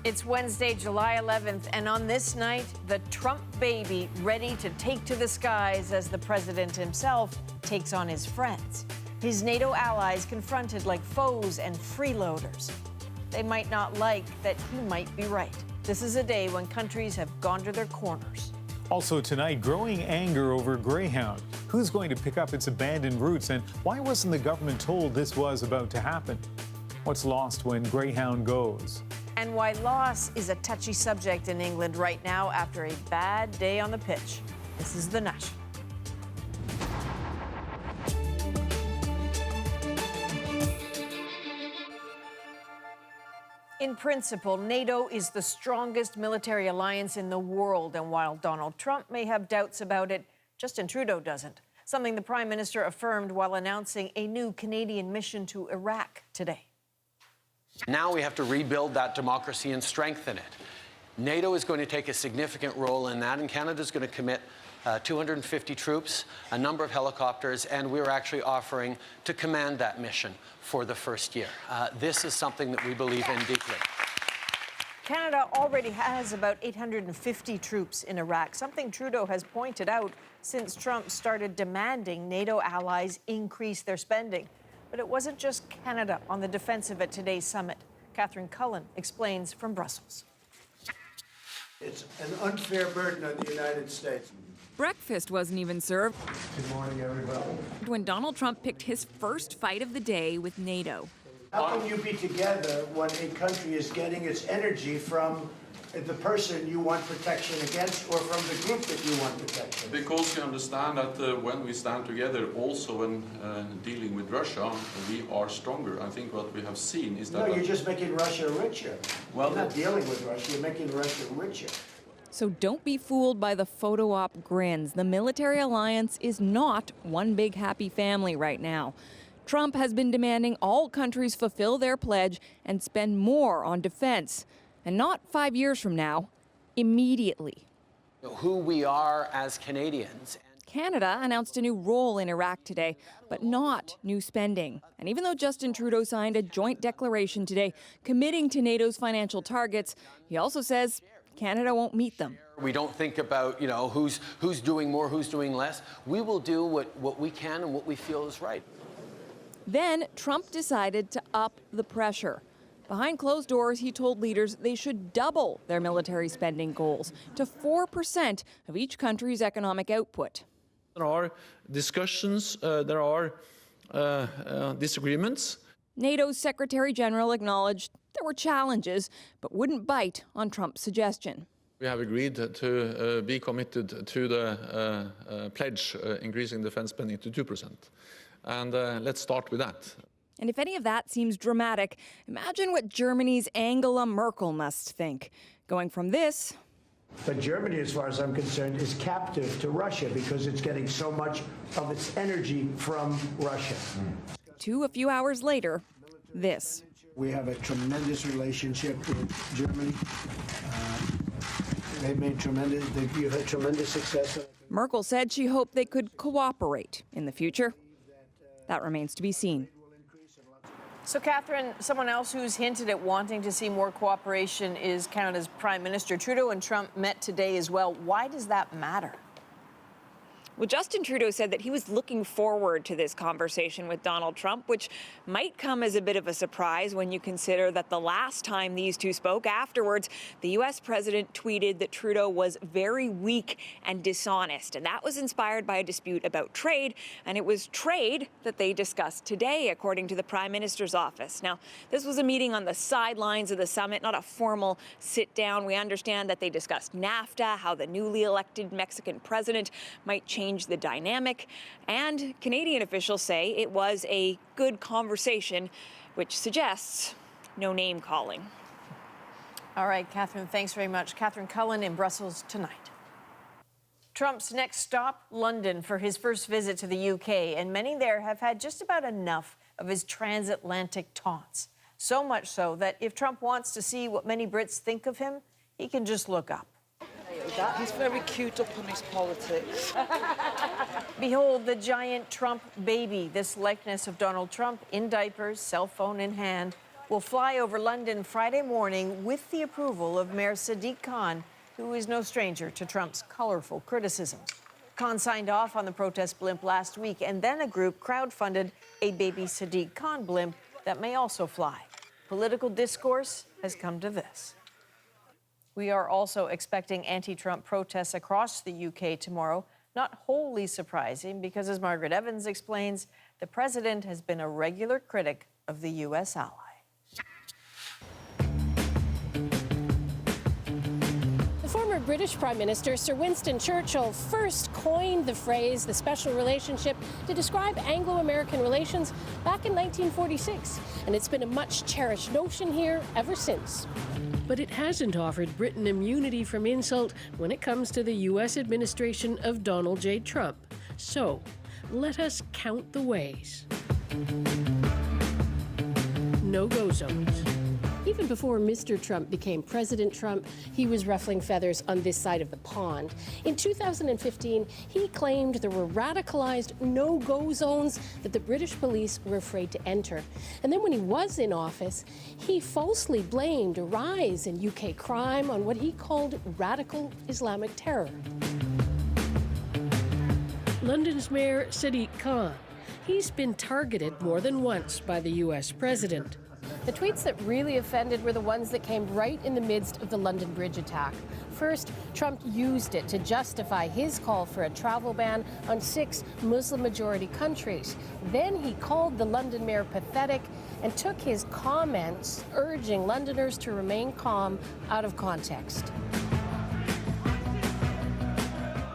It's Wednesday, July 11th, and on this night, the Trump baby ready to take to the skies as the president himself takes on his friends. His NATO allies confronted like foes and freeloaders. They might not like that he might be right. This is a day when countries have gone to their corners. Also tonight, growing anger over Greyhound. Who's going to pick up its abandoned routes, and why wasn't the government told this was about to happen? What's lost when Greyhound goes? And why loss is a touchy subject in England right now after a bad day on the pitch. This is The National. In principle, NATO is the strongest military alliance in the world, and while Donald Trump may have doubts about it, Justin Trudeau doesn't. Something the Prime Minister affirmed while announcing a new Canadian mission to Iraq today. Now we have to rebuild that democracy and strengthen it. NATO is going to take a significant role in that, and Canada is going to commit 250 troops, a number of helicopters, and we're actually offering to command that mission for the first year. This is something that we believe in deeply. Canada already has about 850 troops in Iraq, something Trudeau has pointed out since Trump started demanding NATO allies increase their spending. But it wasn't just Canada on the defensive at today's summit. Catherine Cullen explains from Brussels. It's an unfair burden on the United States. Breakfast wasn't even served. Good morning, everybody. When Donald Trump picked his first fight of the day with NATO. How can you be together when a country is getting its energy from the person you want protection against or from the group that you want protection? Because you understand that when we stand together, also when dealing with Russia, we are stronger. I think what we have seen is that... No, you're just making Russia richer. Well, you're not dealing with Russia, you're making Russia richer. So don't be fooled by the photo op grins. The military alliance is not one big happy family right now. Trump has been demanding all countries fulfill their pledge and spend more on defense. And not 5 years from now, immediately. Who we are as Canadians. Canada announced a new role in Iraq today, but not new spending. And even though Justin Trudeau signed a joint declaration today committing to NATO's financial targets, he also says Canada won't meet them. We don't think about, who's doing more, who's doing less. We will do what we can and what we feel is right. Then Trump decided to up the pressure. Behind closed doors, he told leaders they should double their military spending goals to 4% of each country's economic output. There are discussions, there are disagreements. NATO's Secretary General acknowledged there were challenges, but wouldn't bite on Trump's suggestion. We have agreed to be committed to the pledge increasing defense spending to 2%. And let's start with that. And if any of that seems dramatic, imagine what Germany's Angela Merkel must think. Going from this... But Germany, as far as I'm concerned, is captive to Russia because it's getting so much of its energy from Russia. To a few hours later, this. We have a tremendous relationship with Germany. You've had tremendous success. Merkel said she hoped they could cooperate in the future. That remains to be seen. So, Catherine, someone else who's hinted at wanting to see more cooperation is Canada's Prime Minister. Trudeau and Trump met today as well. Why does that matter? Well, Justin Trudeau said that he was looking forward to this conversation with Donald Trump, which might come as a bit of a surprise when you consider that the last time these two spoke afterwards, the U.S. president tweeted that Trudeau was very weak and dishonest. And that was inspired by a dispute about trade. And it was trade that they discussed today, according to the Prime Minister's office. Now, this was a meeting on the sidelines of the summit, not a formal sit down. We understand that they discussed NAFTA, how the newly elected Mexican president might change the dynamic, and Canadian officials say it was a good conversation, which suggests no name calling. All right, Catherine, thanks very much. Catherine Cullen in Brussels tonight. Trump's next stop, London, for his first visit to the UK, and many there have had just about enough of his transatlantic taunts. So much so that if Trump wants to see what many Brits think of him, he can just look up. He's very cute up on his politics. Behold the giant Trump baby, this likeness of Donald Trump in diapers, cell phone in hand, will fly over London Friday morning with the approval of Mayor Sadiq Khan, who is no stranger to Trump's colorful criticisms. Khan signed off on the protest blimp last week, and then a group crowdfunded a baby Sadiq Khan blimp that may also fly. Political discourse has come to this. We are also expecting anti-Trump protests across the UK tomorrow. Not wholly surprising because, as Margaret Evans explains, the president has been a regular critic of the U.S. ally. Former British Prime Minister Sir Winston Churchill first coined the phrase the special relationship to describe Anglo-American relations back in 1946, and it's been a much cherished notion here ever since. But it hasn't offered Britain immunity from insult when it comes to the U.S. administration of Donald J. Trump. So, let us count the ways. No-go zones. Even before Mr. Trump became President Trump, he was ruffling feathers on this side of the pond. In 2015, he claimed there were radicalized no-go zones that the British police were afraid to enter. And then when he was in office, he falsely blamed a rise in UK crime on what he called radical Islamic terror. London's Mayor Sadiq Khan. He's been targeted more than once by the U.S. president. The tweets that really offended were the ones that came right in the midst of the London Bridge attack. First, Trump used it to justify his call for a travel ban on 6 Muslim-majority countries. Then he called the London mayor pathetic and took his comments urging Londoners to remain calm out of context.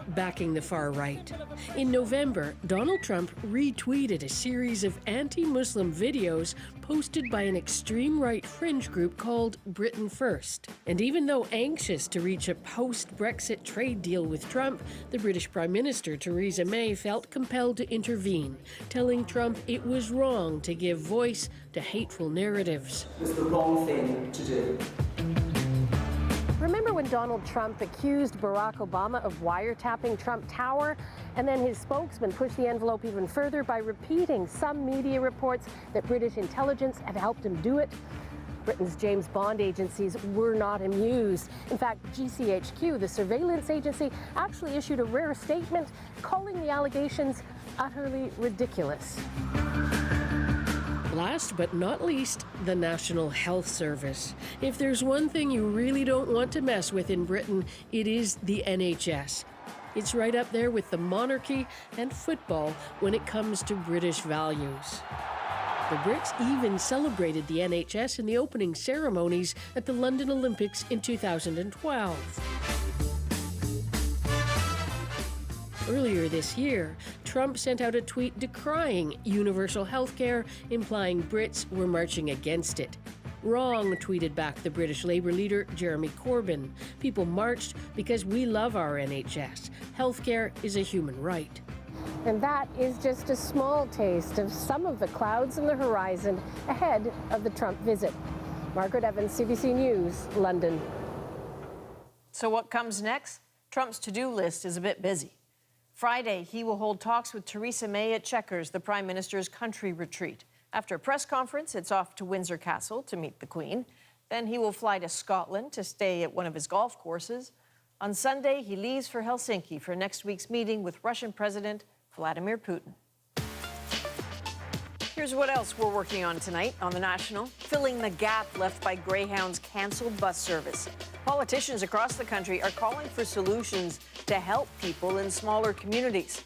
Backing the far right. In November, Donald Trump retweeted a series of anti-Muslim videos posted by an extreme right fringe group called Britain First. And even though anxious to reach a post-Brexit trade deal with Trump, the British Prime Minister Theresa May felt compelled to intervene, telling Trump it was wrong to give voice to hateful narratives. It was the wrong thing to do. Remember when Donald Trump accused Barack Obama of wiretapping Trump Tower? And then his spokesman pushed the envelope even further by repeating some media reports that British intelligence had helped him do it. Britain's James Bond agencies were not amused. In fact, GCHQ, the surveillance agency, actually issued a rare statement calling the allegations utterly ridiculous. Last but not least, the National Health Service. If there's one thing you really don't want to mess with in Britain, it is the NHS. It's right up there with the monarchy and football when it comes to British values. The Brits even celebrated the NHS in the opening ceremonies at the London Olympics in 2012. Earlier this year, Trump sent out a tweet decrying universal health care, implying Brits were marching against it. Wrong, tweeted back the British Labour leader Jeremy Corbyn. People marched because we love our NHS. Healthcare is a human right. And that is just a small taste of some of the clouds on the horizon ahead of the Trump visit. Margaret Evans, CBC News, London. So what comes next? Trump's to-do list is a bit busy. Friday, he will hold talks with Theresa May at Chequers, the Prime Minister's country retreat. After a press conference, it's off to Windsor Castle to meet the Queen. Then he will fly to Scotland to stay at one of his golf courses. On Sunday, he leaves for Helsinki for next week's meeting with Russian President Vladimir Putin. Here's what else we're working on tonight on The National. Filling the gap left by Greyhound's canceled bus service. Politicians across the country are calling for solutions to help people in smaller communities.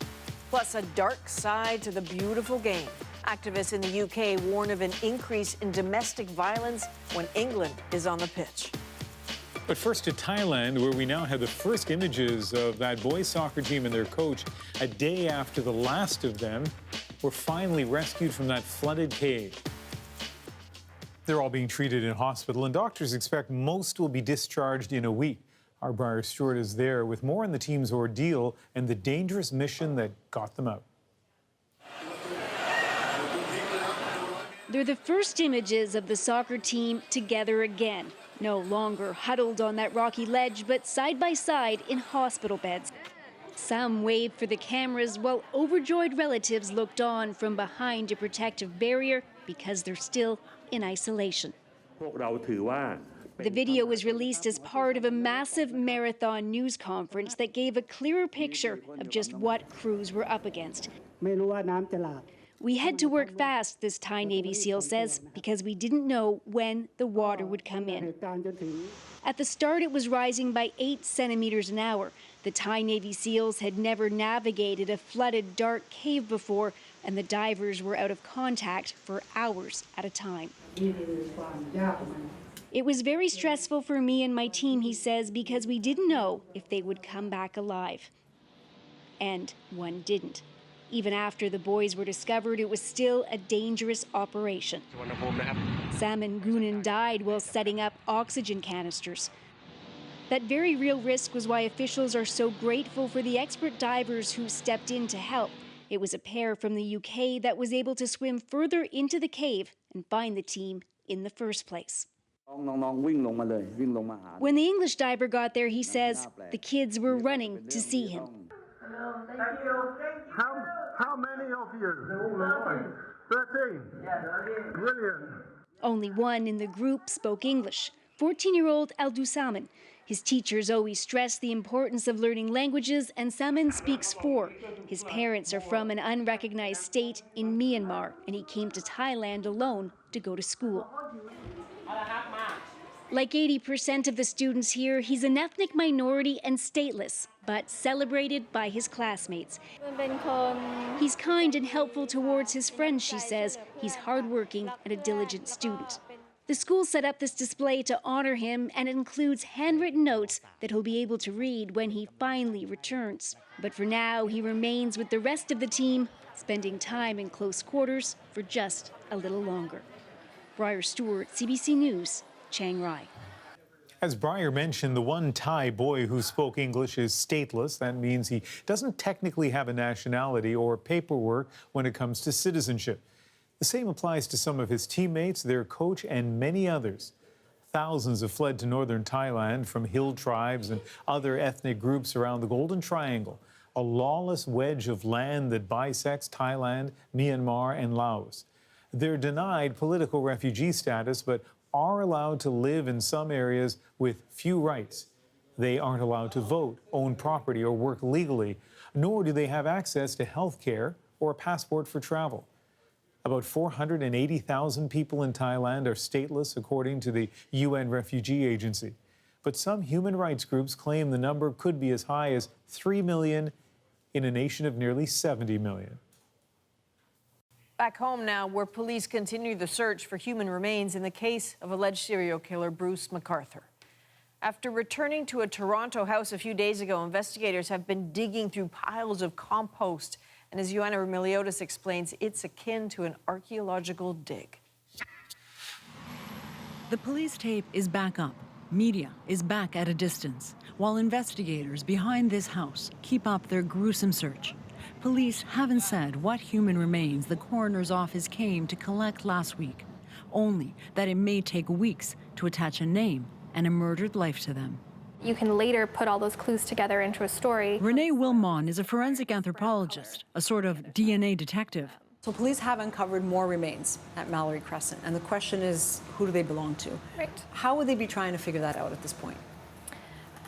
Plus, a dark side to the beautiful game. Activists in the UK warn of an increase in domestic violence when England is on the pitch. But first to Thailand, where we now have the first images of that boys soccer team and their coach a day after the last of them were finally rescued from that flooded cave. They're all being treated in hospital, and doctors expect most will be discharged in a week. Our Briar Stewart is there with more on the team's ordeal and the dangerous mission that got them out. They're the first images of the soccer team together again. No longer huddled on that rocky ledge, but side by side in hospital beds. Some waved for the cameras while overjoyed relatives looked on from behind a protective barrier because they're still in isolation. The video was released as part of a massive marathon news conference that gave a clearer picture of just what crews were up against. We had to work fast, this Thai Navy SEAL says, because we didn't know when the water would come in. At the start, it was rising by 8 centimeters an hour. The Thai Navy SEALs had never navigated a flooded, dark cave before, and the divers were out of contact for hours at a time. It was very stressful for me and my team, he says, because we didn't know if they would come back alive. And one didn't. Even after the boys were discovered, it was still a dangerous operation. Salman Gunan died while setting up oxygen canisters. That very real risk was why officials are so grateful for the expert divers who stepped in to help. It was a pair from the UK that was able to swim further into the cave and find the team in the first place. When the English diver got there, he says, the kids were running to see him. Thank you. How many of you? 13. Brilliant. Only one in the group spoke English, 14-year-old Aldusaman. His teachers always stress the importance of learning languages, and Saman speaks 4. His parents are from an unrecognized state in Myanmar, and he came to Thailand alone to go to school. Like 80% of the students here, he's an ethnic minority and stateless, but celebrated by his classmates. He's kind and helpful towards his friends, she says. He's hardworking and a diligent student. The school set up this display to honor him, and it includes handwritten notes that he'll be able to read when he finally returns. But for now, he remains with the rest of the team, spending time in close quarters for just a little longer. Briar Stewart, CBC News, Chiang Rai. As Briar mentioned, the one Thai boy who spoke English is stateless. That means he doesn't technically have a nationality or paperwork when it comes to citizenship. The same applies to some of his teammates, their coach, and many others. Thousands have fled to northern Thailand from hill tribes and other ethnic groups around the Golden Triangle, a lawless wedge of land that bisects Thailand, Myanmar, and Laos. They're denied political refugee status, but are allowed to live in some areas with few rights. They aren't allowed to vote, own property, or work legally, nor do they have access to health care or a passport for travel. About 480,000 people in Thailand are stateless, according to the UN Refugee Agency. But some human rights groups claim the number could be as high as 3 million in a nation of nearly 70 million. Back home now, where police continue the search for human remains in the case of alleged serial killer Bruce McArthur. After returning to a Toronto house a few days ago, investigators have been digging through piles of compost. And as Ioanna Remiliotis explains, it's akin to an archaeological dig. The police tape is back up. Media is back at a distance, while investigators behind this house keep up their gruesome search. Police haven't said what human remains the coroner's office came to collect last week, only that it may take weeks to attach a name and a murdered life to them. You can later put all those clues together into a story. Renee Wilmon is a forensic anthropologist, a sort of DNA detective. So police have uncovered more remains at Mallory Crescent, and the question is, who do they belong to? Right. How would they be trying to figure that out at this point?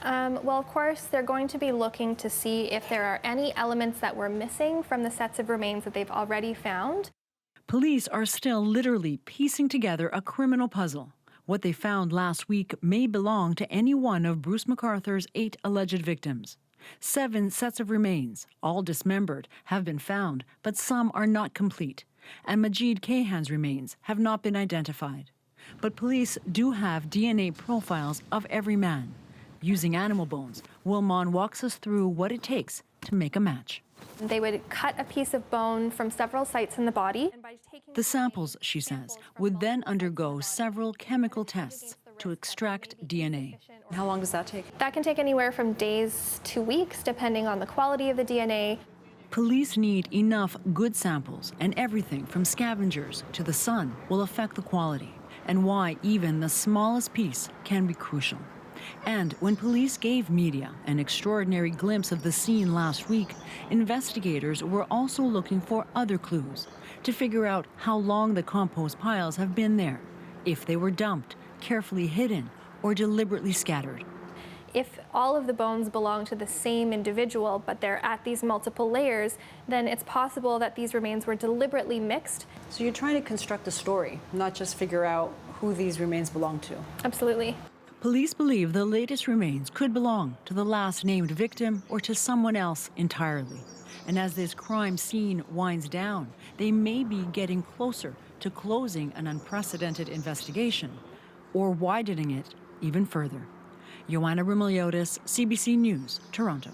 Well, of course, they're going to be looking to see if there are any elements that were missing from the sets of remains that they've already found. Police are still literally piecing together a criminal puzzle. What they found last week may belong to any one of Bruce McArthur's 8 alleged victims. 7 sets of remains, all dismembered, have been found, but some are not complete. And Majid Kayhan's remains have not been identified. But police do have DNA profiles of every man. Using animal bones, Wilmon walks us through what it takes to make a match. They would cut a piece of bone from several sites in the body. The samples, she says, would then undergo several chemical tests to extract DNA. How long does that take? That can take anywhere from days to weeks, depending on the quality of the DNA. Police need enough good samples, and everything from scavengers to the sun will affect the quality, and why even the smallest piece can be crucial. And when police gave media an extraordinary glimpse of the scene last week, investigators were also looking for other clues to figure out how long the compost piles have been there if they were dumped, carefully hidden, or deliberately scattered. If all of the bones belong to the same individual, but they're at these multiple layers, then it's possible that these remains were deliberately mixed. So you're trying to construct a story, not just figure out who these remains belong to. Absolutely. Police believe the latest remains could belong to the last named victim or to someone else entirely. And as this crime scene winds down, they may be getting closer to closing an unprecedented investigation or widening it even further. Joanna Rimiliotis, CBC News, Toronto.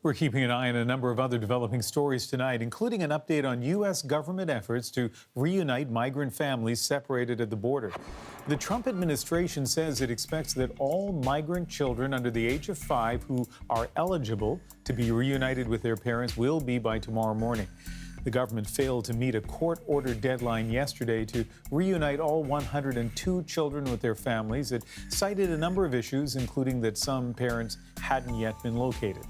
We're keeping an eye on a number of other developing stories tonight, including an update on U.S. government efforts to reunite migrant families separated at the border. The Trump administration says it expects that all migrant children under the age of 5 who are eligible to be reunited with their parents will be by tomorrow morning. The government failed to meet a court-ordered deadline yesterday to reunite all 102 children with their families. It cited a number of issues, including that some parents hadn't yet been located.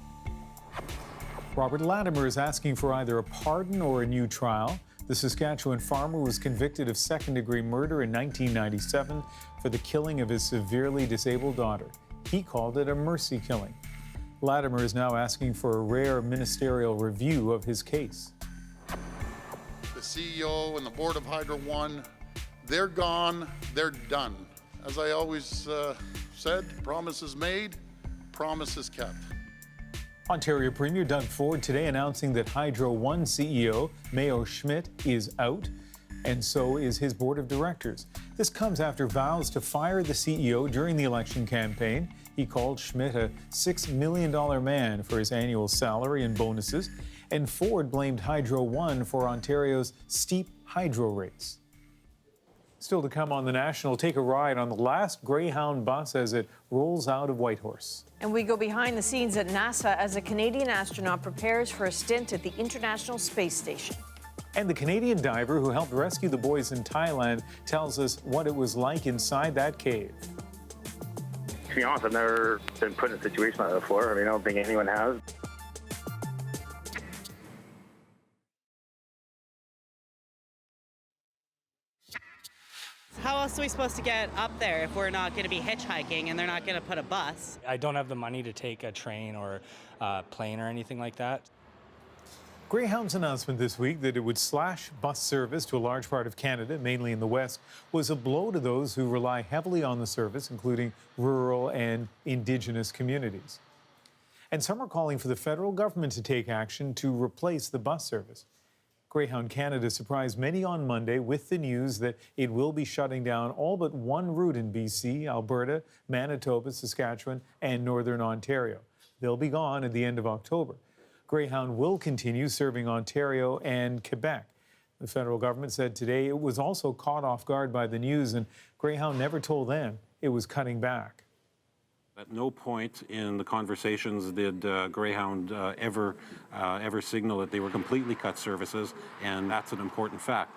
Robert Latimer is asking for either a pardon or a new trial. The Saskatchewan farmer was convicted of second-degree murder in 1997 for the killing of his severely disabled daughter. He called it a mercy killing. Latimer is now asking for a rare ministerial review of his case. The CEO and the board of Hydro One, they're gone, they're done. As I always said, promises made, promises kept. Ontario Premier Doug Ford today announcing that Hydro One CEO Mayo Schmidt is out, and so is his board of directors. This comes after vows to fire the CEO during the election campaign. He called Schmidt a $6 million man for his annual salary and bonuses, and Ford blamed Hydro One for Ontario's steep hydro rates. Still to come on The National, take a ride on the last Greyhound bus as it rolls out of Whitehorse. And we go behind the scenes at NASA as a Canadian astronaut prepares for a stint at the International Space Station. And the Canadian diver who helped rescue the boys in Thailand tells us what it was like inside that cave. To be honest, I've never been put in a situation like that before. I mean, I don't think anyone has. How else are we supposed to get up there if we're not going to be hitchhiking and they're not going to put a bus? I don't have the money to take a train or a plane or anything like that. Greyhound's announcement this week that it would slash bus service to a large part of Canada, mainly in the West, was a blow to those who rely heavily on the service, including rural and Indigenous communities. And some are calling for the federal government to take action to replace the bus service. Greyhound Canada surprised many on Monday with the news that it will be shutting down all but one route in BC, Alberta, Manitoba, Saskatchewan, and Northern Ontario. They'll be gone at the end of October. Greyhound will continue serving Ontario and Quebec. The federal government said today it was also caught off guard by the news, and Greyhound never told them it was cutting back. At no point in the conversations did Greyhound ever signal that they were completely cut services, and that's an important fact.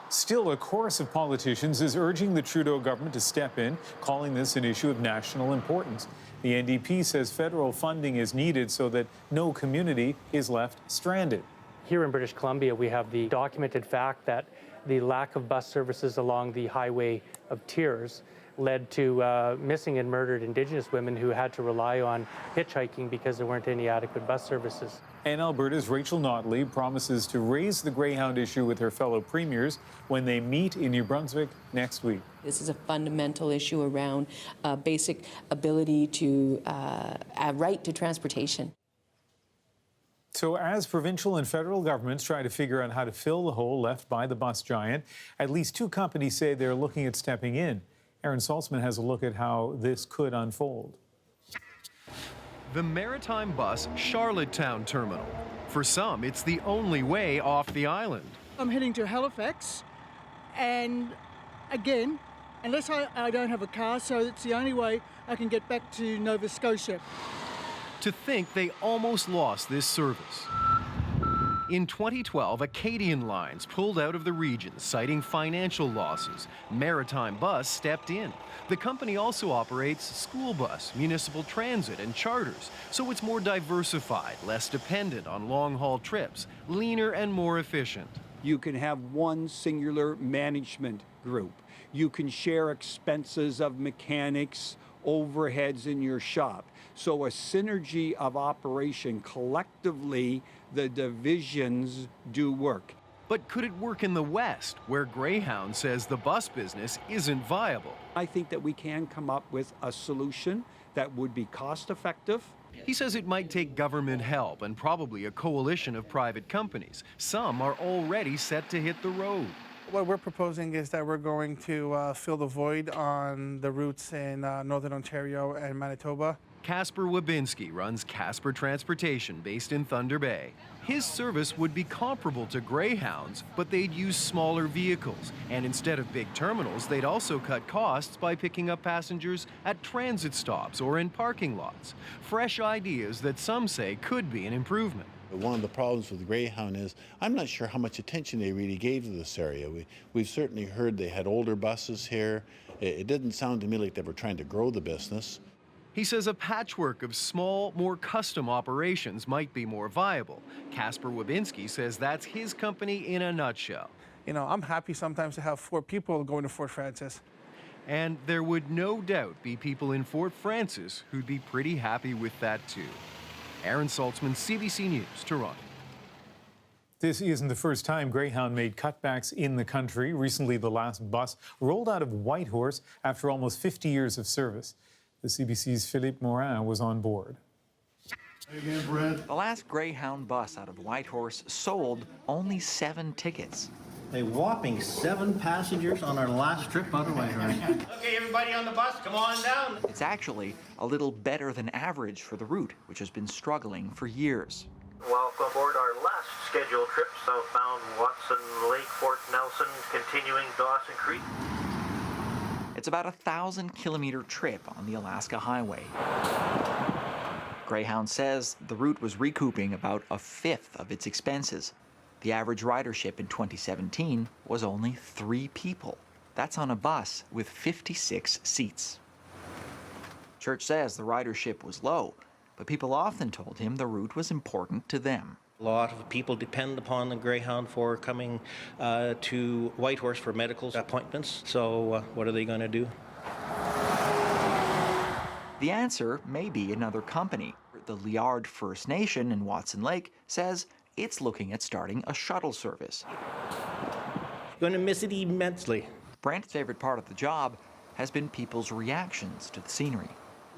Still, a chorus of politicians is urging the Trudeau government to step in, calling this an issue of national importance. The NDP says federal funding is needed so that no community is left stranded. Here in British Columbia, we have the documented fact that the lack of bus services along the Highway of Tears led to missing and murdered Indigenous women who had to rely on hitchhiking because there weren't any adequate bus services. And Alberta's Rachel Notley promises to raise the Greyhound issue with her fellow premiers when they meet in New Brunswick next week. This is a fundamental issue around basic ability to a right to transportation. So as provincial and federal governments try to figure out how to fill the hole left by the bus giant, at least two companies say they're looking at stepping in. Aaron Saltzman has a look at how this could unfold. The Maritime Bus Charlottetown Terminal. For some, it's the only way off the island. I'm heading to Halifax, and again, unless I don't have a car, so it's the only way I can get back to Nova Scotia. To think they almost lost this service. In 2012, Acadian Lines pulled out of the region, citing financial losses. Maritime Bus stepped in. The company also operates school bus, municipal transit, and charters, so it's more diversified, less dependent on long-haul trips, leaner and more efficient. You can have one singular management group You can share expenses of mechanics, overheads in your shop. So a synergy of operation, collectively, the divisions do work. But could it work in the West, where Greyhound says the bus business isn't viable? I think that we can come up with a solution that would be cost-effective. He says it might take government help and probably a coalition of private companies. Some are already set to hit the road. What we're proposing is that we're going to fill the void on the routes in Northern Ontario and Manitoba. Casper Wabinski runs Casper Transportation based in Thunder Bay. His service would be comparable to Greyhound's, but they'd use smaller vehicles. And instead of big terminals, they'd also cut costs by picking up passengers at transit stops or in parking lots. Fresh ideas that some say could be an improvement. One of the problems with Greyhound is I'm not sure how much attention they really gave to this area. We've certainly heard they had older buses here. It didn't sound to me like they were trying to grow the business. He says a patchwork of small, more custom operations might be more viable. Casper Wabinski says that's his company in a nutshell. You know, I'm happy sometimes to have 4 people going to Fort Frances. And there would no doubt be people in Fort Frances who'd be pretty happy with that too. Aaron Saltzman, CBC News, Toronto. This isn't the first time Greyhound made cutbacks in the country. Recently, the last bus rolled out of Whitehorse after almost 50 years of service. The CBC's Philippe Morin was on board. The last Greyhound bus out of Whitehorse sold only 7 tickets. A whopping 7 passengers on our last trip out of Whitehorse. Okay, everybody on the bus, come on down. It's actually a little better than average for the route, which has been struggling for years. Welcome aboard our last scheduled trip, southbound Watson Lake, Fort Nelson, continuing Dawson Creek. It's about a 1,000-kilometer trip on the Alaska Highway. Greyhound says the route was recouping about 1/5 of its expenses. The average ridership in 2017 was only 3 people. That's on a bus with 56 seats. Church says the ridership was low, but people often told him the route was important to them. A lot of people depend upon the Greyhound for coming to Whitehorse for medical appointments. So what are they going to do? The answer may be another company. The Liard First Nation in Watson Lake says it's looking at starting a shuttle service. Going to miss it immensely. Brent's favorite part of the job has been people's reactions to the scenery.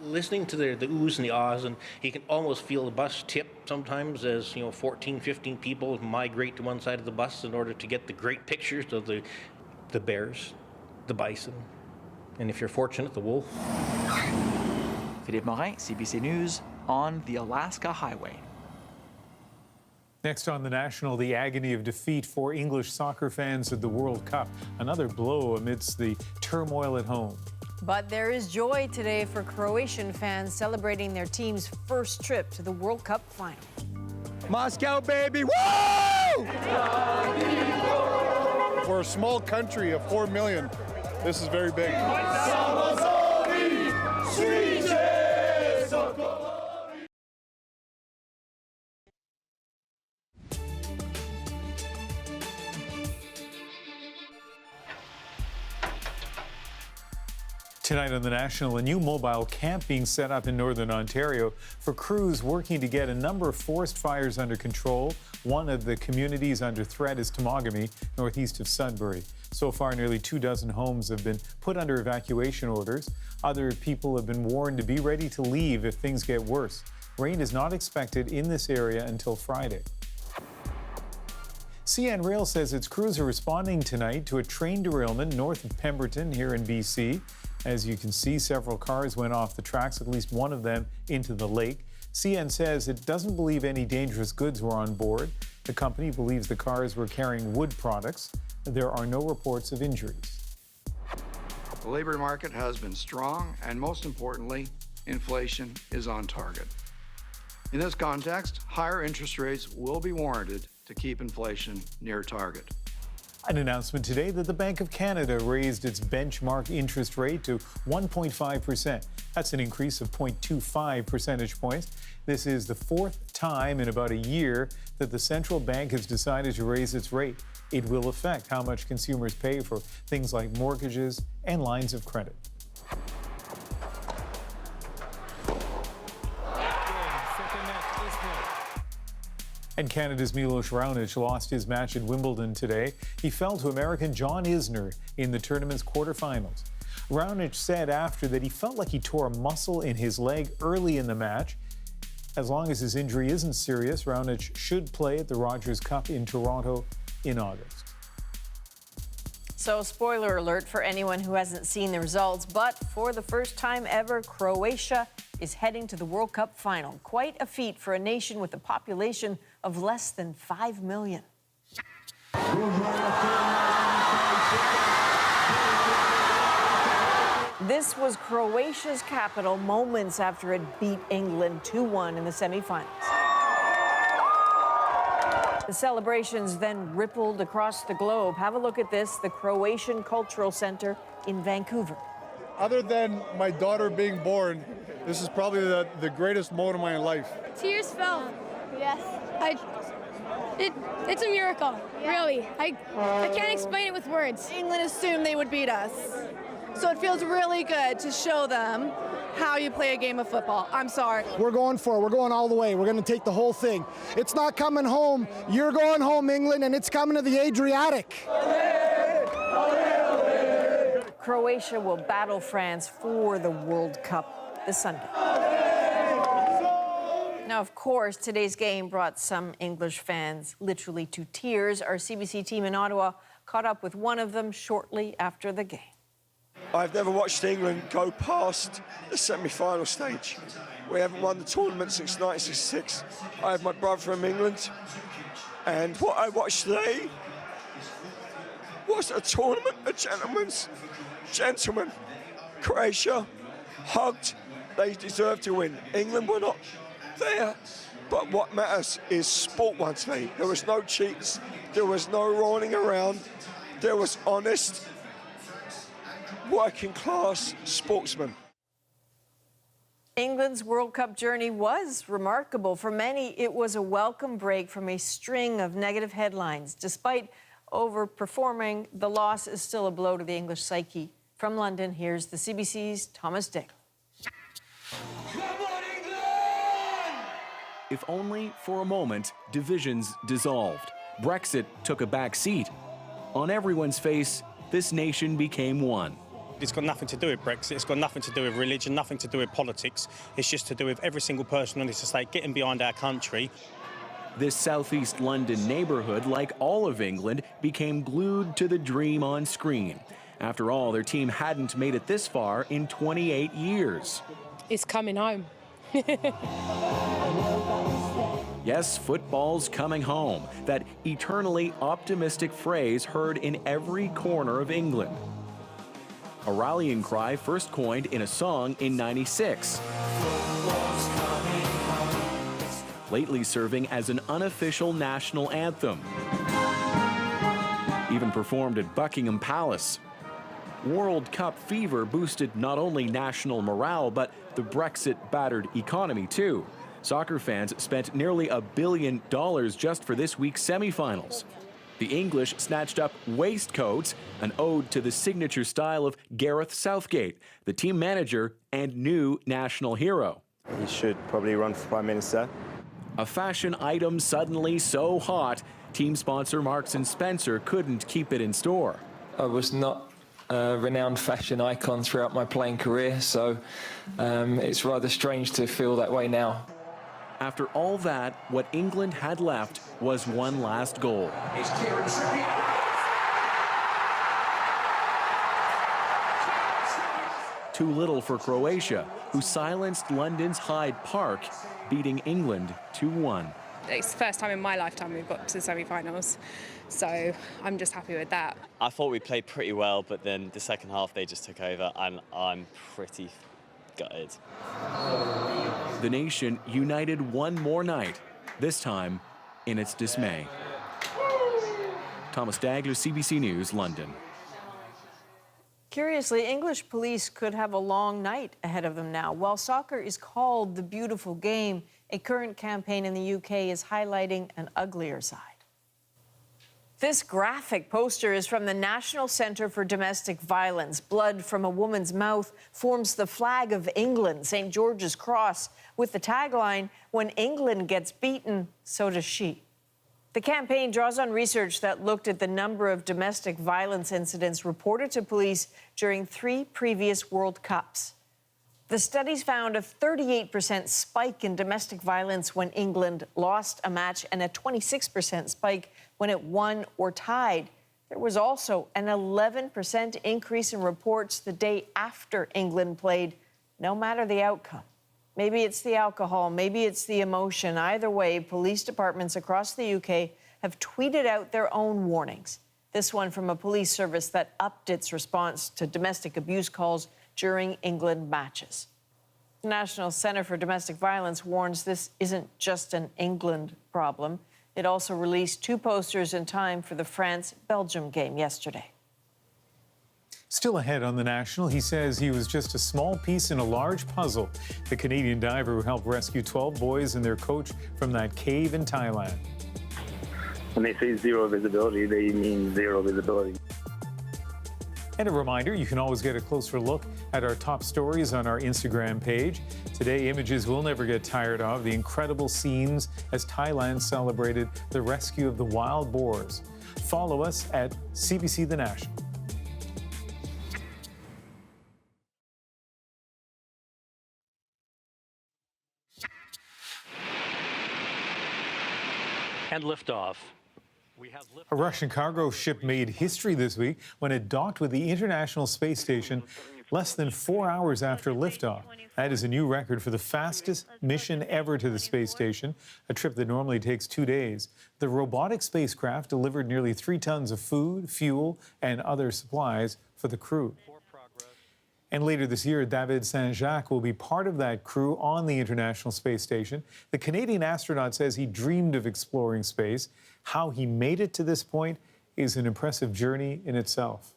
Listening to the oohs and the ahs, and he can almost feel the bus tip sometimes as 14, 15 people migrate to one side of the bus in order to get the great pictures of the bears, the bison, and if you're fortunate, the wolf. Philippe Morin, CBC News, on the Alaska Highway. Next on The National, the agony of defeat for English soccer fans at the World Cup. Another blow amidst the turmoil at home. But there is joy today for Croatian fans celebrating their team's first trip to the World Cup final. Moscow, baby! Woo! For a small country of 4 million, this is very big. Tonight on The National, a new mobile camp being set up in Northern Ontario for crews working to get a number of forest fires under control. One of the communities under threat is Temagami, northeast of Sudbury. So far, nearly 24 homes have been put under evacuation orders. Other people have been warned to be ready to leave if things get worse. Rain is not expected in this area until Friday. CN Rail says its crews are responding tonight to a train derailment north of Pemberton here in BC. As you can see, several cars went off the tracks, at least one of them into the lake. CN says it doesn't believe any dangerous goods were on board. The company believes the cars were carrying wood products. There are no reports of injuries. The labor market has been strong, and most importantly, inflation is on target. In this context, higher interest rates will be warranted to keep inflation near target. An announcement today that the Bank of Canada raised its benchmark interest rate to 1.5%. That's an increase of 0.25 percentage points. This is the 4th time in about a year that the central bank has decided to raise its rate. it will affect how much consumers pay for things like mortgages and lines of credit. And Canada's Milos Raonic lost his match at Wimbledon today. He fell to American John Isner in the tournament's quarterfinals. Raonic said after that he felt like he tore a muscle in his leg early in the match. As long as his injury isn't serious, Raonic should play at the Rogers Cup in Toronto in August. So, spoiler alert for anyone who hasn't seen the results, but for the first time ever, Croatia is heading to the World Cup final. Quite a feat for a nation with a population of less than 5 million. This was Croatia's capital moments after it beat England 2-1 in the semifinals. The celebrations then rippled across the globe. Have a look at this, the Croatian Cultural Center in Vancouver. Other than my daughter being born, this is probably the greatest moment of my life. Tears fell. Yes. It's a miracle, really. I can't explain it with words. England assumed they would beat us. So it feels really good to show them how you play a game of football. I'm sorry. We're going for it. We're going all the way. We're going to take the whole thing. It's not coming home. You're going home, England, and it's coming to the Adriatic. Croatia will battle France for the World Cup this Sunday. Now, of course, today's game brought some English fans literally to tears. Our CBC team in Ottawa caught up with one of them shortly after the game. I've never watched England go past the semi-final stage. We haven't won the tournament since 1966. I have my brother from England, and what I watched today was a tournament of gentlemen. Croatia hugged. They deserved to win. England were not there, but what matters is sport won today. There was no cheats. There was no rolling around. There was honest, working-class sportsmen. England's World Cup journey was remarkable. For many, it was a welcome break from a string of negative headlines. Despite overperforming, the loss is still a blow to the English psyche. From London, here's the CBC's Thomas Daigle. If only for a moment, divisions dissolved. Brexit took a back seat. On everyone's face, this nation became one. It's got nothing to do with Brexit, it's got nothing to do with religion, nothing to do with politics. It's just to do with every single person on this estate getting behind our country. This southeast London neighborhood, like all of England, became glued to the dream on screen. After all, their team hadn't made it this far in 28 years. It's coming home. Yes, football's coming home. That eternally optimistic phrase heard in every corner of England. A rallying cry first coined in a song in '96. Lately serving as an unofficial national anthem. Even performed at Buckingham Palace. World Cup fever boosted not only national morale, but the Brexit-battered economy, too. Soccer fans spent nearly $1 billion just for this week's semifinals. The English snatched up waistcoats, an ode to the signature style of Gareth Southgate, the team manager and new national hero. He should probably run for Prime Minister. A fashion item suddenly so hot, team sponsor Marks & Spencer couldn't keep it in store. I was not a renowned fashion icon throughout my playing career, so it's rather strange to feel that way now. After all that, what England had left was one last goal. Too little for Croatia, who silenced London's Hyde Park, beating England 2-1. It's the first time in my lifetime we've got to the semi-finals, so I'm just happy with that. I thought we played pretty well, but then the second half they just took over, and I'm pretty gutted. The nation united one more night, this time in its dismay. Thomas Daigle, CBC News, London. Curiously, English police could have a long night ahead of them now. While soccer is called the beautiful game, a current campaign in the UK is highlighting an uglier side. This graphic poster is from the National Centre for Domestic Violence. Blood from a woman's mouth forms the flag of England, St. George's Cross, with the tagline, "When England gets beaten, so does she." The campaign draws on research that looked at the number of domestic violence incidents reported to police during 3 previous World Cups. The studies found a 38% spike in domestic violence when England lost a match and a 26% spike when it won or tied. There was also an 11% increase in reports the day after England played, no matter the outcome. Maybe it's the alcohol, maybe it's the emotion. Either way, police departments across the UK have tweeted out their own warnings. This one from a police service that upped its response to domestic abuse calls during England matches. The National Centre for Domestic Violence warns this isn't just an England problem. It also released 2 posters in time for the France-Belgium game yesterday. Still ahead on The National, he says he was just a small piece in a large puzzle. The Canadian diver who helped rescue 12 boys and their coach from that cave in Thailand. When they say zero visibility, they mean zero visibility. And a reminder, you can always get a closer look at our top stories on our Instagram page. Today, images we'll never get tired of, the incredible scenes as Thailand celebrated the rescue of the wild boars. Follow us at CBC The National. And liftoff. A Russian cargo ship made history this week when it docked with the International Space Station less than 4 hours after liftoff. That is a new record for the fastest mission ever to the space station, a trip that normally takes 2 days. The robotic spacecraft delivered nearly 3 tons of food, fuel, and other supplies for the crew. And later this year, David Saint-Jacques will be part of that crew on the International Space Station. The Canadian astronaut says he dreamed of exploring space. How he made it to this point is an impressive journey in itself.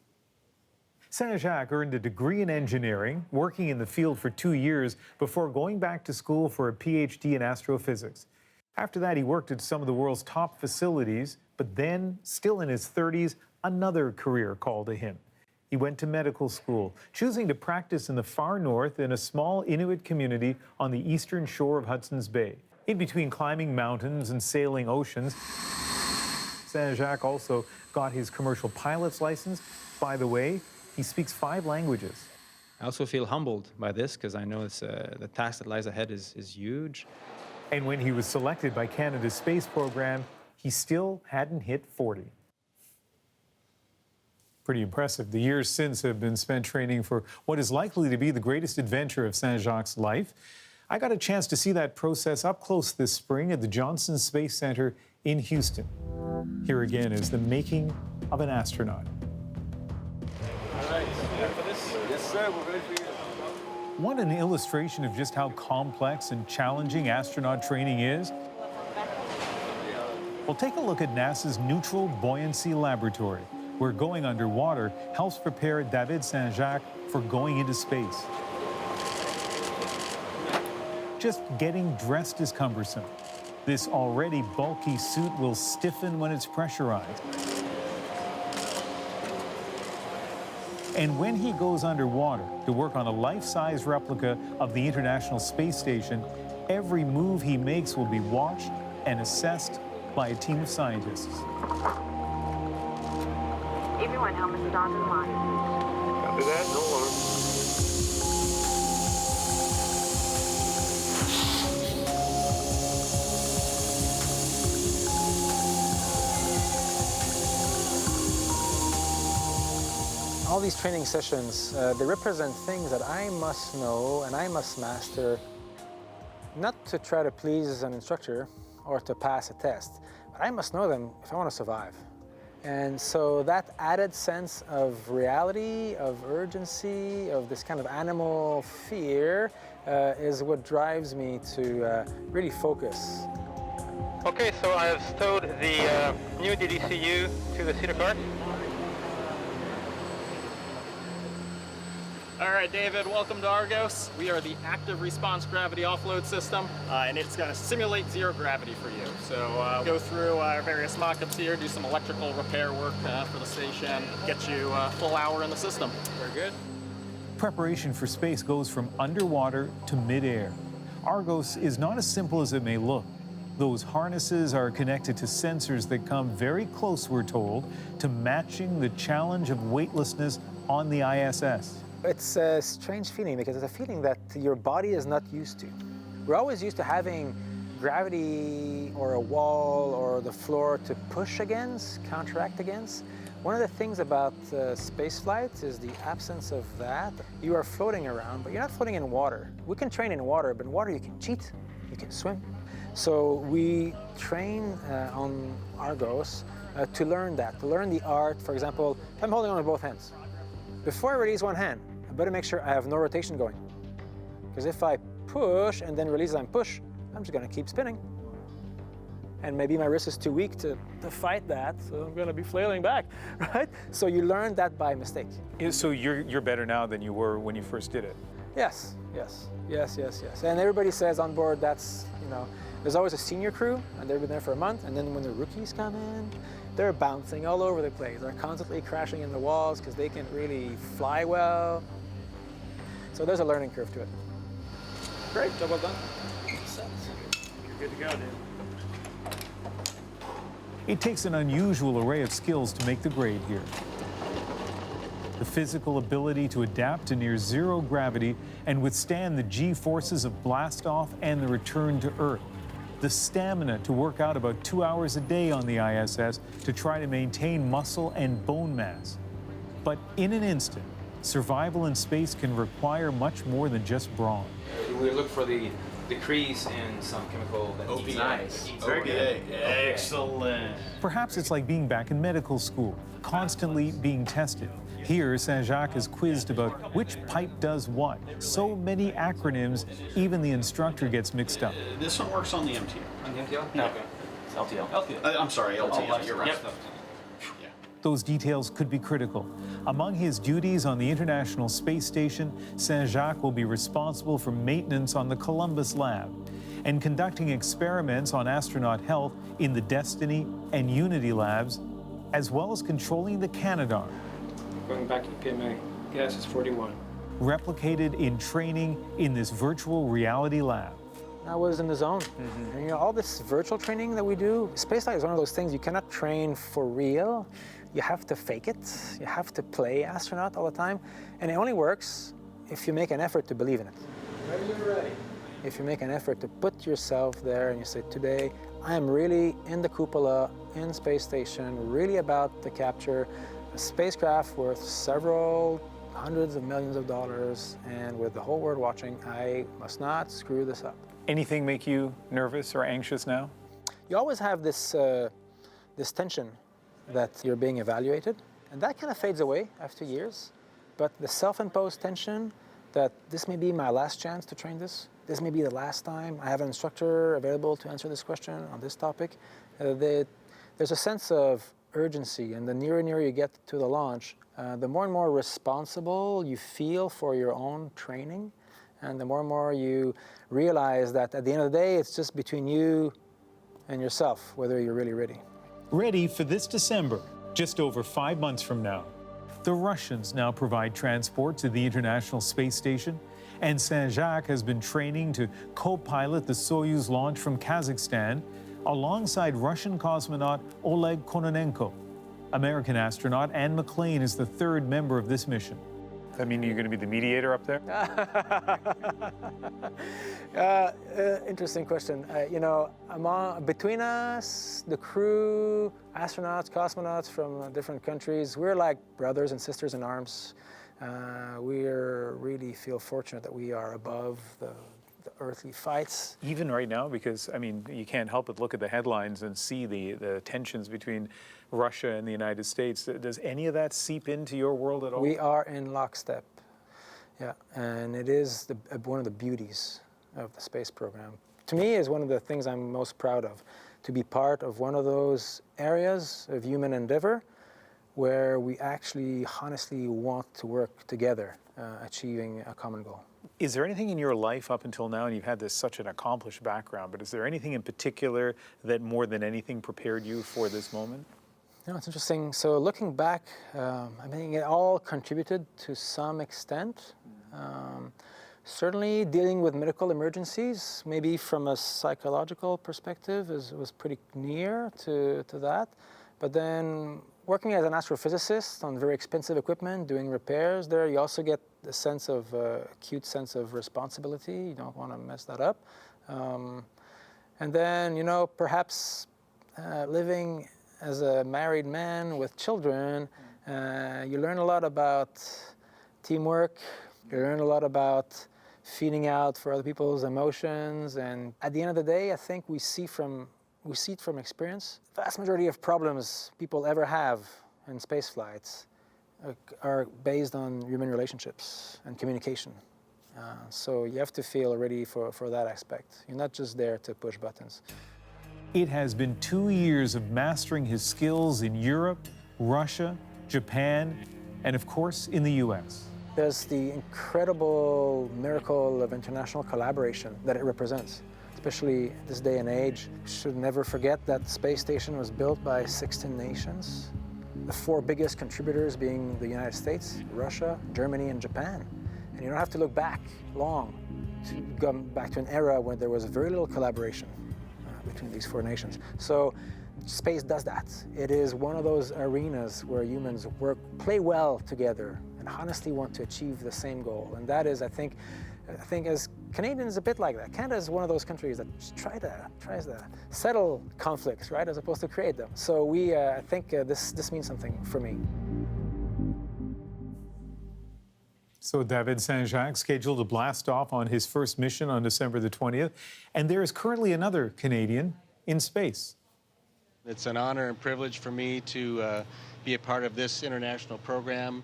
Saint-Jacques earned a degree in engineering, working in the field for 2 years before going back to school for a PhD in astrophysics. After that, he worked at some of the world's top facilities, but then, still in his 30s, another career called to him. He went to medical school, choosing to practice in the far north in a small Inuit community on the eastern shore of Hudson's Bay. In between climbing mountains and sailing oceans, Saint-Jacques also got his commercial pilot's license. By the way, he speaks 5 languages. I also feel humbled by this because I know it's, the task that lies ahead is huge. And when he was selected by Canada's space program, he still hadn't hit 40. Pretty impressive. The years since have been spent training for what is likely to be the greatest adventure of Saint-Jacques' life. I got a chance to see that process up close this spring at the Johnson Space Center in Houston. Here again is the making of an astronaut. All right, for this? Yes, sir, we're ready for you. What an illustration of just how complex and challenging astronaut training is. Well, take a look at NASA's Neutral Buoyancy Laboratory, where going underwater helps prepare David Saint-Jacques for going into space. Just getting dressed is cumbersome. This already bulky suit will stiffen when it's pressurized. And when he goes underwater to work on a life-size replica of the International Space Station, every move he makes will be watched and assessed by a team of scientists. Everyone, helmets is on the line. Copy that, no alarm. All these training sessions, they represent things that I must know and I must master, not to try to please an instructor or to pass a test, but I must know them if I want to survive. And so that added sense of reality, of urgency, of this kind of animal fear is what drives me to really focus. Okay, so I have stowed the new DDCU to the cedar cart. All right, right, David, welcome to Argos. We are the active response gravity offload system, and it's going to simulate zero gravity for you. So go through our various mock-ups here, do some electrical repair work for the station, get you a full hour in the system. Very good. Preparation for space goes from underwater to midair. Argos is not as simple as it may look. Those harnesses are connected to sensors that come very close, we're told, to matching the challenge of weightlessness on the ISS. It's a strange feeling because it's a feeling that your body is not used to. We're always used to having gravity or a wall or the floor to push against, counteract against. One of the things about space flight is the absence of that. You are floating around, but you're not floating in water. We can train in water, but in water you can cheat, you can swim. So we train on Argos to learn that, to learn the art. For example, if I'm holding on with both hands, before I release one hand, I better make sure I have no rotation going. Because if I push and then release and push, I'm just gonna keep spinning. And maybe my wrist is too weak to fight that, so I'm gonna be flailing back, right? So you learn that by mistake. So you're better now than you were when you first did it? Yes, yes, yes, yes, yes. And everybody says on board that's, you know, there's always a senior crew, and they've been there for a month, and then when the rookies come in, they're bouncing all over the place. They're constantly crashing in the walls because they can't really fly well. So there's a learning curve to it. Great, job well done. You're good to go, dude. It takes an unusual array of skills to make the grade here. The physical ability to adapt to near zero gravity and withstand the G-forces of blast-off and the return to Earth. The stamina to work out about 2 hours a day on the ISS to try to maintain muscle and bone mass. But in an instant, survival in space can require much more than just brawn. We look for the decrease in some chemical that eats ice. Very good. Excellent. Perhaps it's like being back in medical school, constantly being tested. Here, Saint-Jacques is quizzed about which pipe does what. So many acronyms, even the instructor gets mixed up. This one works on the MTO. On the MTO? No. Okay. It's LTO. I'm sorry, LTO. Oh, You're right. Yep. Those details could be critical. Among his duties on the International Space Station, Saint-Jacques will be responsible for maintenance on the Columbus lab and conducting experiments on astronaut health in the Destiny and Unity labs, as well as controlling the Canadarm. Going back to PMA, gas is 41. Replicated in training in this virtual reality lab. I was in the zone. And, you know, all this virtual training that we do, spaceflight is one of those things you cannot train for real. You have to fake it. You have to play astronaut all the time. And it only works if you make an effort to believe in it. Ready, you're ready. If you make an effort to put yourself there and you say, today, I am really in the cupola, in space station, really about to capture a spacecraft worth several hundreds of millions of dollars, and with the whole world watching, I must not screw this up. Anything make you nervous or anxious now? You always have this, this tension that you're being evaluated, and that kind of fades away after years. But the self-imposed tension that this may be my last chance to train this may be the last time I have an instructor available to answer this question on this topic. There's a sense of urgency, and the nearer and nearer you get to the launch, the more and more responsible you feel for your own training, and the more and more you realize that at the end of the day, it's just between you and yourself, whether you're really ready. Ready for this December, just over 5 months from now. The Russians now provide transport to the International Space Station, and Saint-Jacques has been training to co-pilot the Soyuz launch from Kazakhstan alongside Russian cosmonaut Oleg Kononenko. American astronaut Anne McClain is the third member of this mission. Does that mean you're going to be the mediator up there? Interesting question. You know, between us, the crew, astronauts, cosmonauts from different countries, we're like brothers and sisters in arms. We really feel fortunate that we are above the earthly fights. Even right now, because, I mean, you can't help but look at the headlines and see the tensions between Russia and the United States. Does any of that seep into your world at all? We are in lockstep, yeah, and it is one of the beauties of the space program. To me, is one of the things I'm most proud of, to be part of one of those areas of human endeavor where we actually honestly want to work together achieving a common goal. Is there anything in your life up until now, and you've had such an accomplished background, but is there anything in particular that more than anything prepared you for this moment? No, it's interesting. So looking back, I think it all contributed to some extent. Certainly dealing with medical emergencies, maybe from a psychological perspective, was pretty near to that. But then working as an astrophysicist on very expensive equipment, doing repairs there, you also get a sense of, acute sense of responsibility. You don't want to mess that up. And then, perhaps living as a married man with children, you learn a lot about teamwork. You learn a lot about feeding out for other people's emotions. And at the end of the day, I think we see it from experience. The vast majority of problems people ever have in space flights are based on human relationships and communication. So you have to feel ready for that aspect. You're not just there to push buttons. It has been 2 years of mastering his skills in Europe, Russia, Japan, and of course in the US. There's the incredible miracle of international collaboration that it represents, especially this day and age. We should never forget that the space station was built by 16 nations, the 4 biggest contributors being the United States, Russia, Germany, and Japan. And you don't have to look back long to go back to an era when there was very little collaboration between these 4 nations. So space does that. It is one of those arenas where humans play well together and honestly want to achieve the same goal. And that is, I think as Canadians, a bit like that. Canada is one of those countries that tries to settle conflicts, right, as opposed to create them. So I think this means something for me. So David Saint-Jacques scheduled to blast off on his first mission on December the 20th, and there is currently another Canadian in space. It's an honor and privilege for me to be a part of this international program.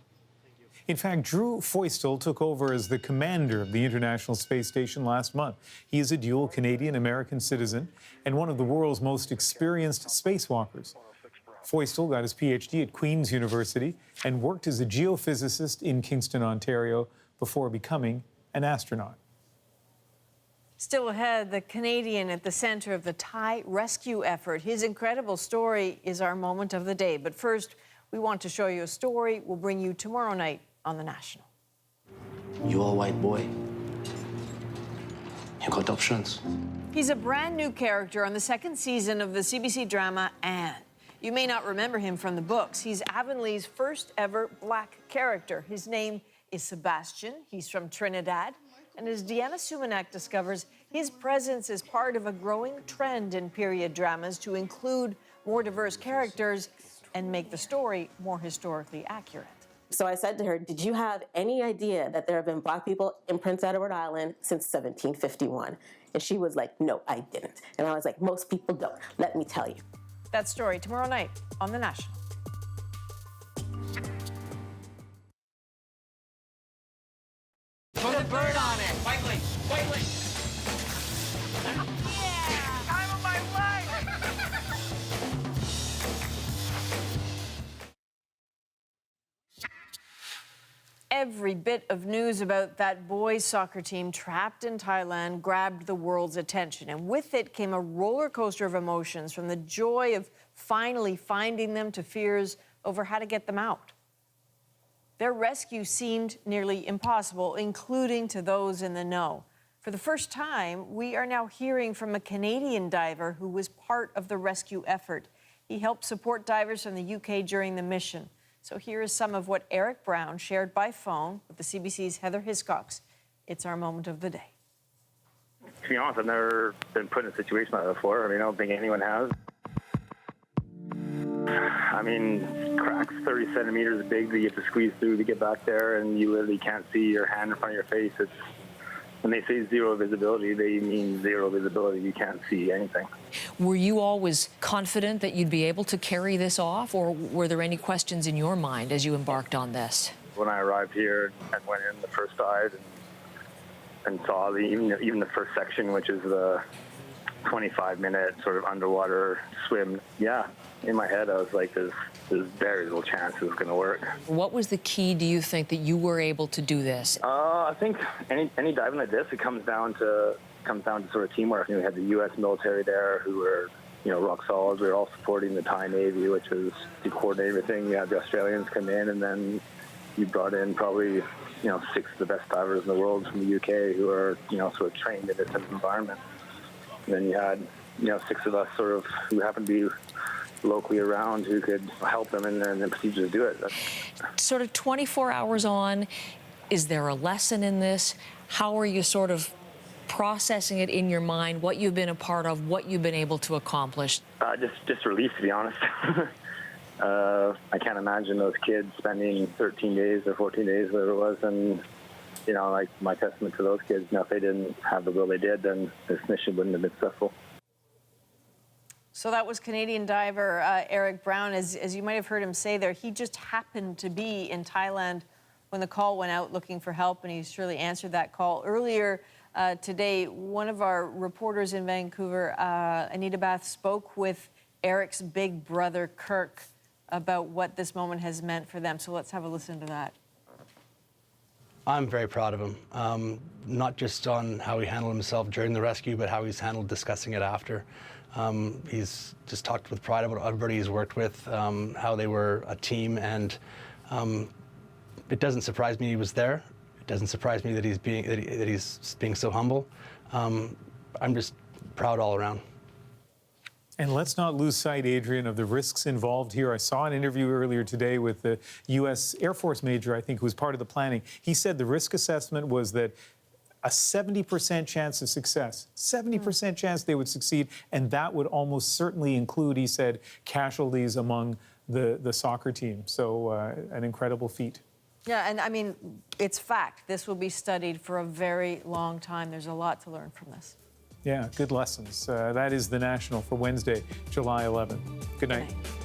In fact, Drew Feustel took over as the commander of the International Space Station last month. He is a dual Canadian-American citizen and one of the world's most experienced spacewalkers. Feustel got his PhD at Queen's University and worked as a geophysicist in Kingston, Ontario, before becoming an astronaut. Still ahead, the Canadian at the center of the Thai rescue effort. His incredible story is our moment of the day. But first, we want to show you a story we'll bring you tomorrow night on The National. You a white boy. You got options. He's a brand new character on the 2nd season of the CBC drama Anne. You may not remember him from the books. He's Avonlea's first ever black character. His name is Sebastian. He's from Trinidad. And as Deanna Sumanak discovers, his presence is part of a growing trend in period dramas to include more diverse characters and make the story more historically accurate. So I said to her, did you have any idea that there have been black people in Prince Edward Island since 1751? And she was like, no, I didn't. And I was like, most people don't. Let me tell you. That story tomorrow night on The National. Put a bird on it. Quickly, quickly. Yeah! Time of my life! Every bit of news about that boys' soccer team trapped in Thailand grabbed the world's attention. And with it came a roller coaster of emotions, from the joy of finally finding them to fears over how to get them out. Their rescue seemed nearly impossible, including to those in the know. For the first time, we are now hearing from a Canadian diver who was part of the rescue effort. He helped support divers from the UK during the mission. So here is some of what Eric Brown shared by phone with the CBC's Heather Hiscox. It's our moment of the day. To be honest, I've never been put in a situation like that before. I mean, I don't think anyone has. I mean, cracks 30 centimeters big that you have to squeeze through to get back there, and you literally can't see your hand in front of your face. It's, when they say zero visibility, they mean zero visibility. You can't see anything. Were you always confident that you'd be able to carry this off, or were there any questions in your mind as you embarked on this? When I arrived here and went in the first dive and saw even the first section, which is the 25-minute sort of underwater swim, yeah, in my head, I was like, there's very little chance it was going to work. What was the key, do you think, that you were able to do this? I think any diving like this, it comes down to sort of teamwork. We had the U.S. military there who were, rock solid. We were all supporting the Thai Navy, which was to coordinate everything. You had the Australians come in, and then you brought in probably, 6 of the best divers in the world from the UK who are, sort of trained in this type of environment. And then you had, 6 of us sort of who happened to be locally around who could help them in the procedure to do it. Sort of 24 hours on, is there a lesson in this? How are you sort of processing it in your mind, what you've been a part of, what you've been able to accomplish? Just relief, to be honest. I can't imagine those kids spending 13 days or 14 days, whatever it was, and, like my testament to those kids, if they didn't have the will they did, then this mission wouldn't have been successful. So that was Canadian diver Eric Brown. As you might have heard him say there, he just happened to be in Thailand when the call went out looking for help, and he surely answered that call. Earlier today, one of our reporters in Vancouver, Anita Bath, spoke with Eric's big brother, Kirk, about what this moment has meant for them. So let's have a listen to that. I'm very proud of him, not just on how he handled himself during the rescue, but how he's handled discussing it after. He's just talked with pride about everybody he's worked with, how they were a team, and it doesn't surprise me he was there. It doesn't surprise me that he's being so humble. I'm just proud all around. And let's not lose sight, Adrian, of the risks involved here. I saw an interview earlier today with the U.S. Air Force major, I think, who was part of the planning. He said the risk assessment was that a 70% chance of success, 70% chance they would succeed, and that would almost certainly include, he said, casualties among the soccer team. So an incredible feat. Yeah, and I mean, it's fact. This will be studied for a very long time. There's a lot to learn from this. Yeah, good lessons. That is The National for Wednesday, July 11th. Good night. Good night.